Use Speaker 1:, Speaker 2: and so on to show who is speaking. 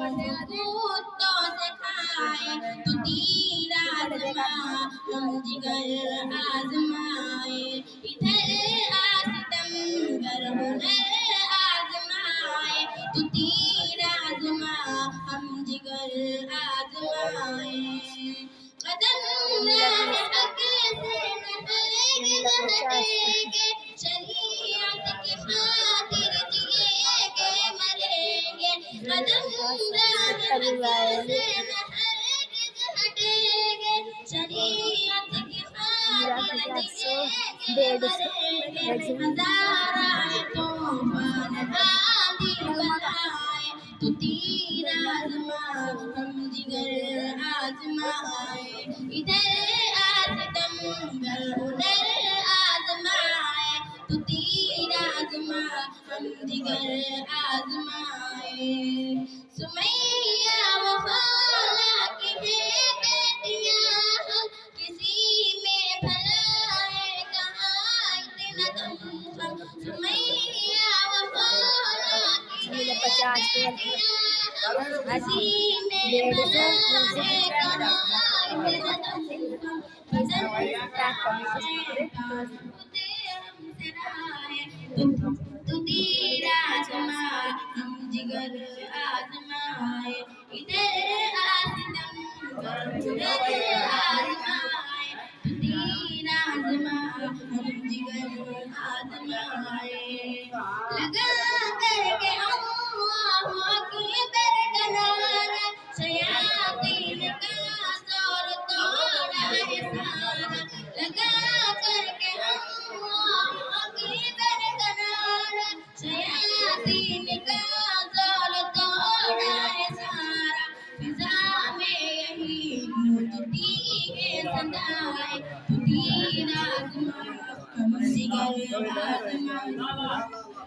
Speaker 1: कुत्तों से खाए तो तीर आज़मा हम जिगर आज़माए इधर आसितम गर हुनर आज़माए तो तीर आज़मा हम जिगर आज़माए कदम राह हक से न हटेंगे शरीयत की खातिर जिएंगे मरेंगे कदम राह हक से न हटेंगे शरीयत की खातिर जिएंगे मरेंगे हज़ारा तूफान आंधी बनाए तो तीर आज़मा हम जिगर आज़माए इधर आसितम गर हुनर आज़माए तो तीर आज़मा हम जिगर आज़माए सुमैया वो खाला की है बेटियां किसी में भला है कहाँ इतना दम सुमैया वो खाला की है बेटियां किसी में भला है कहाँ इतना दम भजन तू तीर आज़मा हम जिगर आज़माए इधर आसितम गर हुनर आज़माए तू तीर आज़मा हम जिगर आज़माए लगा करके अल्लाह की बरकरार शयातीन का जोर तोड़ा है सारा लगा करके अल्लाह की बरकरार शयातीन का जोर तोड़ा है सारा फिजा में यही गूंजती है सदाएं तू तीर आज़मा हम जिगर आज़माए